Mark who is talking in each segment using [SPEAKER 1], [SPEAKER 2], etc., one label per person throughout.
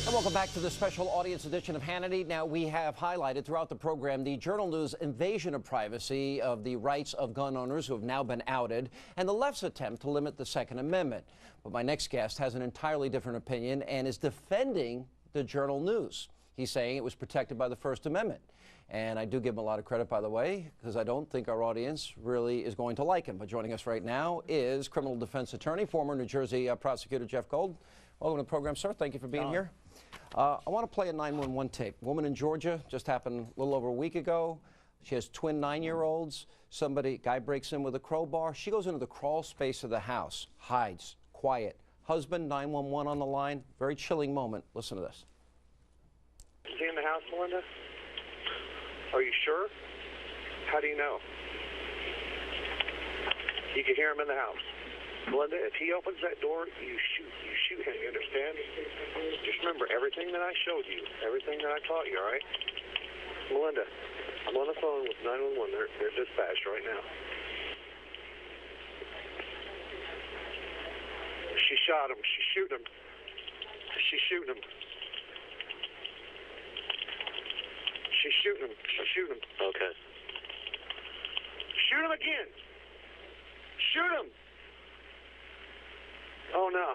[SPEAKER 1] And welcome back to the special audience edition of Hannity. Now, we have highlighted throughout the program the Journal News invasion of privacy of the rights of gun owners who have now been outed, and the left's attempt to limit the Second Amendment. But my next guest has an entirely different opinion and is defending the Journal News. He's saying it was protected by the First Amendment. And I do give him a lot of credit, by the way, because I don't think our audience really is going to like him. But joining us right now is criminal defense attorney, former New Jersey prosecutor Jeff Gold. Welcome to the program, sir. Thank you for being here. I want to play a 911 tape. Woman in Georgia, just happened a little over a week ago. She has twin 9-year-olds. Guy breaks in with a crowbar. She goes into the crawl space of the house, hides, quiet. Husband, 911 on the line. Very chilling moment. Listen to this.
[SPEAKER 2] Is he in the house, Melinda? Are you sure? How do you know? You can hear him in the house. Melinda, if he opens that door, you shoot him, you understand? Just remember everything that I showed you, everything that I taught you, all right? Melinda, I'm on the phone with 911. They're dispatched right now. She shot him. She's shooting him. She's shooting him. She's shooting him. She's shooting him. Okay. Shoot him again. Shoot him. Oh, no.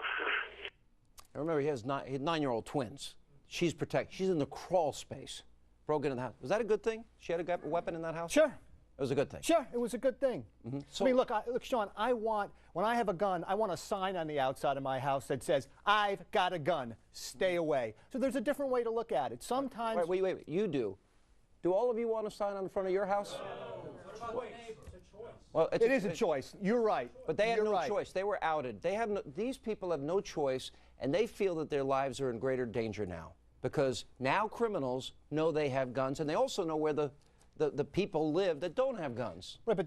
[SPEAKER 1] Now remember, he has 9-year-old twins. She's protected. She's in the crawl space. Broke into the house. Was that a good thing? She had a weapon in that house?
[SPEAKER 3] Sure.
[SPEAKER 1] It was a good thing.
[SPEAKER 3] Sure, it was a good thing.
[SPEAKER 1] So,
[SPEAKER 3] I mean, look, Sean, when I have a gun, I want a sign on the outside of my house that says, "I've got a gun. Stay away." So there's a different way to look at it. Sometimes.
[SPEAKER 1] Wait. You do. Do all of you want a sign on the front of your house? Well,
[SPEAKER 3] it is a choice. You're right.
[SPEAKER 1] But they had no choice. They were outed. These people have no choice, and they feel that their lives are in greater danger now because now criminals know they have guns, and they also know where the people live that don't have guns.
[SPEAKER 3] Right, but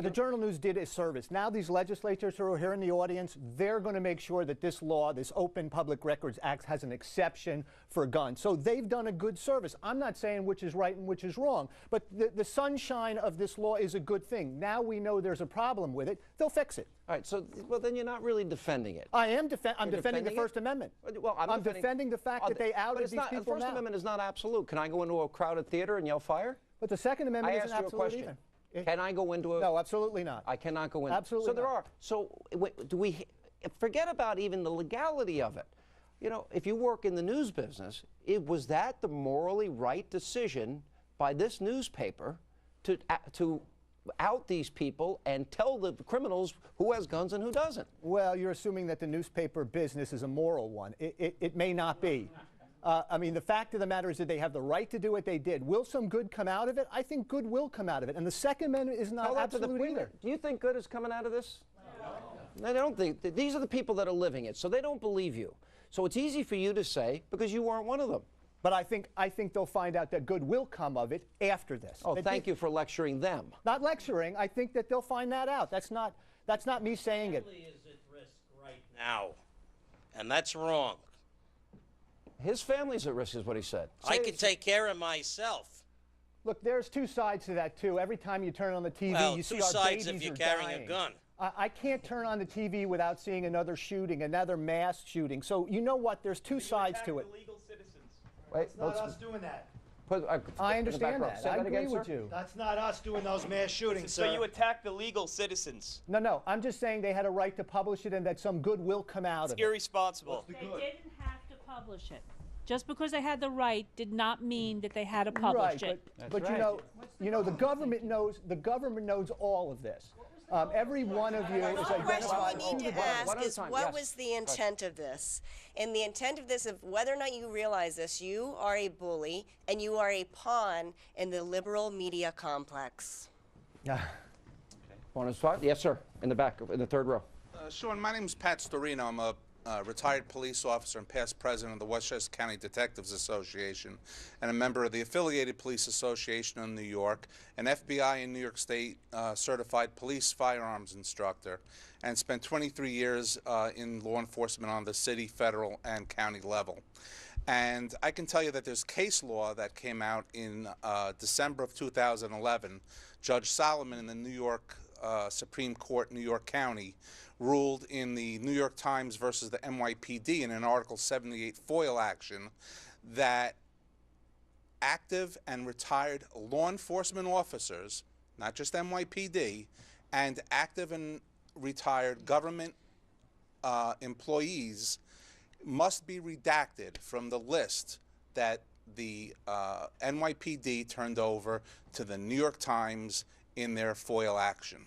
[SPEAKER 3] the Journal News did a service. Now these legislators who are here in the audience, they're going to make sure that this law, this Open Public Records Act, has an exception for guns. So they've done a good service. I'm not saying which is right and which is wrong, but the sunshine of this law is a good thing. Now we know there's a problem with it. They'll fix it.
[SPEAKER 1] All right, so, well, then you're not really defending it.
[SPEAKER 3] I am defending the First Amendment.
[SPEAKER 1] Well, I'm defending
[SPEAKER 3] the fact that they outed these people now.
[SPEAKER 1] The First Amendment is not absolute. Can I go into a crowded theater and yell fire?
[SPEAKER 3] But the Second Amendment isn't absolute
[SPEAKER 1] either. I asked you a question. Can I go into a...
[SPEAKER 3] No, absolutely not.
[SPEAKER 1] I cannot go in.
[SPEAKER 3] Absolutely
[SPEAKER 1] So there
[SPEAKER 3] not.
[SPEAKER 1] are. So do we... Forget about even the legality of it. You know, if you work in the news business, was that the morally right decision by this newspaper to out these people and tell the criminals who has guns and who doesn't?
[SPEAKER 3] Well, you're assuming that the newspaper business is a moral one. It may not be. I mean, the fact of the matter is that they have the right to do what they did. Will some good come out of it? I think good will come out of it. And the Second Amendment is not absolute either.
[SPEAKER 1] Do you think good is coming out of this? No. They don't think. These are the people that are living it, so they don't believe you. So it's easy for you to say because you weren't one of them.
[SPEAKER 3] But I think they'll find out that good will come of it after this.
[SPEAKER 1] Oh, thank you for lecturing them.
[SPEAKER 3] Not lecturing. I think that they'll find that out. That's not me saying it.
[SPEAKER 4] Family is at risk right now, and that's wrong.
[SPEAKER 1] His family's at risk is what he said.
[SPEAKER 4] I can take care of myself.
[SPEAKER 3] Look, there's two sides to that, too. Every time you turn on the TV,
[SPEAKER 4] well,
[SPEAKER 3] you see
[SPEAKER 4] two
[SPEAKER 3] our
[SPEAKER 4] sides
[SPEAKER 3] babies
[SPEAKER 4] if you're
[SPEAKER 3] are
[SPEAKER 4] carrying
[SPEAKER 3] dying.
[SPEAKER 4] a gun.
[SPEAKER 3] I can't turn on the TV without seeing another shooting, another mass shooting. So you know what? There's two sides to it.
[SPEAKER 5] Illegal citizens.
[SPEAKER 1] Wait,
[SPEAKER 5] it's not us doing that.
[SPEAKER 3] I understand that.
[SPEAKER 1] Say
[SPEAKER 3] I
[SPEAKER 1] that
[SPEAKER 3] agree
[SPEAKER 1] again,
[SPEAKER 3] with
[SPEAKER 1] sir?
[SPEAKER 3] you.
[SPEAKER 5] That's not us doing those mass shootings,
[SPEAKER 6] So
[SPEAKER 5] sir.
[SPEAKER 6] you attack the legal citizens.
[SPEAKER 3] No. I'm just saying they had a right to publish it and that some good will come out of it.
[SPEAKER 6] Irresponsible.
[SPEAKER 7] They didn't have to publish it. Just because they had the right did not mean that they had to publish it.
[SPEAKER 3] But you know, the government knows all of this. Every one of you is
[SPEAKER 8] One question
[SPEAKER 3] identified.
[SPEAKER 8] we need to ask is what was the intent of this? And the intent of this, of whether or not you realize this, you are a bully and you are a pawn in the liberal media complex.
[SPEAKER 1] Want to start? Yes, sir. In the back, in the third row.
[SPEAKER 9] Sean, my name is Pat Storino. I'm a retired police officer and past president of the Westchester County Detectives Association and a member of the Affiliated Police Association of New York, an FBI and New York State certified police firearms instructor, and spent 23 years in law enforcement on the city, federal, and county level. And I can tell you that there's case law that came out in December of 2011. Judge Solomon in the New York Supreme Court, New York County, ruled in the New York Times versus the NYPD in an Article 78 FOIL action that active and retired law enforcement officers, not just NYPD, and active and retired government employees must be redacted from the list that the NYPD turned over to the New York Times in their FOIL action.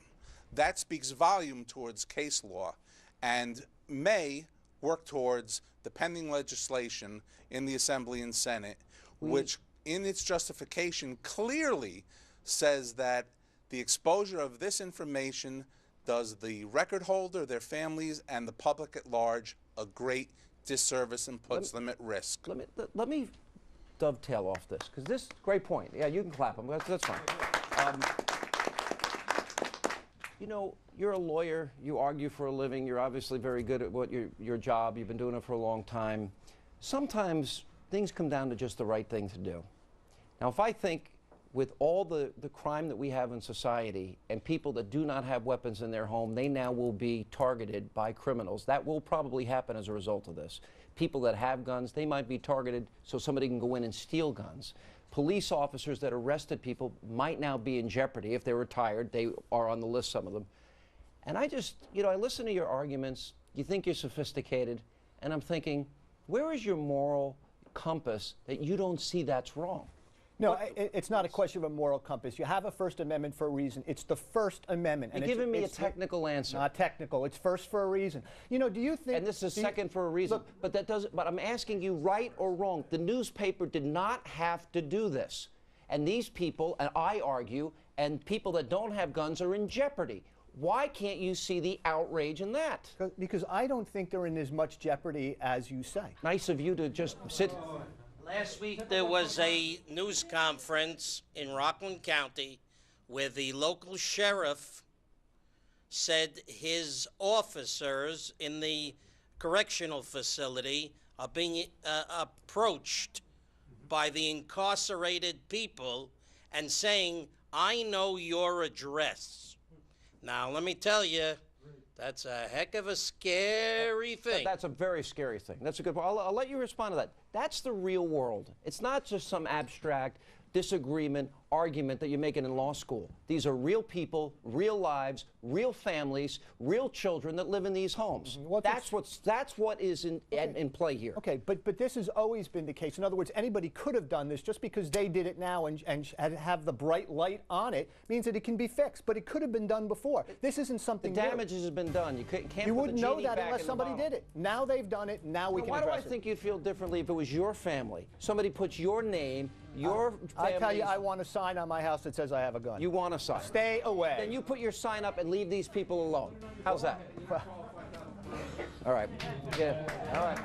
[SPEAKER 9] That speaks volume towards case law and may work towards the pending legislation in the Assembly and Senate, which in its justification clearly says that the exposure of this information does the record holder, their families, and the public at large a great disservice and puts them at risk.
[SPEAKER 1] Let me dovetail off this, because this great point. Yeah, you can clap them. That's fine. You know, you're a lawyer. You argue for a living. You're obviously very good at what your job. You've been doing it for a long time. Sometimes things come down to just the right thing to do. Now, if I think with all the crime that we have in society and people that do not have weapons in their home, they now will be targeted by criminals. That will probably happen as a result of this. People that have guns, they might be targeted so somebody can go in and steal guns. Police officers that arrested people might now be in jeopardy if they're retired. They are on the list, some of them. And I just, you know, I listen to your arguments. You think you're sophisticated. And I'm thinking, where is your moral compass that you don't see that's wrong?
[SPEAKER 3] No, it's not a question of a moral compass. You have a First Amendment for a reason. It's the First Amendment.
[SPEAKER 1] You're giving me a technical answer.
[SPEAKER 3] Not technical. It's first for a reason. You know, do you think...
[SPEAKER 1] And this is second for a reason. Look, but that doesn't... But I'm asking you, right or wrong, the newspaper did not have to do this. And these people, and I argue, and people that don't have guns are in jeopardy. Why can't you see the outrage in that?
[SPEAKER 3] Because I don't think they're in as much jeopardy as you say.
[SPEAKER 1] Nice of you to just sit...
[SPEAKER 4] Last week there was a news conference in Rockland County where the local sheriff said his officers in the correctional facility are being approached by the incarcerated people and saying, "I know your address." Now, let me tell you, that's a heck of a scary thing.
[SPEAKER 1] That's a very scary thing. That's a good point. I'll let you respond to that. That's the real world. It's not just some abstract disagreement, argument that you're making in law school. These are real people, real lives, real families, real children that live in these homes. That's what is in play here.
[SPEAKER 3] Okay, but this has always been the case. In other words, anybody could have done this. Just because they did it now and have the bright light on it means that it can be fixed. But it could have been done before. This isn't something
[SPEAKER 1] The damage has been done. You can't.
[SPEAKER 3] You
[SPEAKER 1] put
[SPEAKER 3] wouldn't
[SPEAKER 1] the
[SPEAKER 3] know
[SPEAKER 1] genie
[SPEAKER 3] that
[SPEAKER 1] back
[SPEAKER 3] unless
[SPEAKER 1] in the
[SPEAKER 3] somebody
[SPEAKER 1] bottle.
[SPEAKER 3] did it. Now they've done it. Now we can address it.
[SPEAKER 1] Why do I think you'd feel differently if it was your family? Somebody puts your name, your family.
[SPEAKER 3] I tell you, I want a sign on my house that says I have a gun.
[SPEAKER 1] You want a sign.
[SPEAKER 3] Stay away.
[SPEAKER 1] Then you put your sign up and leave these people alone. How's that? All right. Yeah. All right.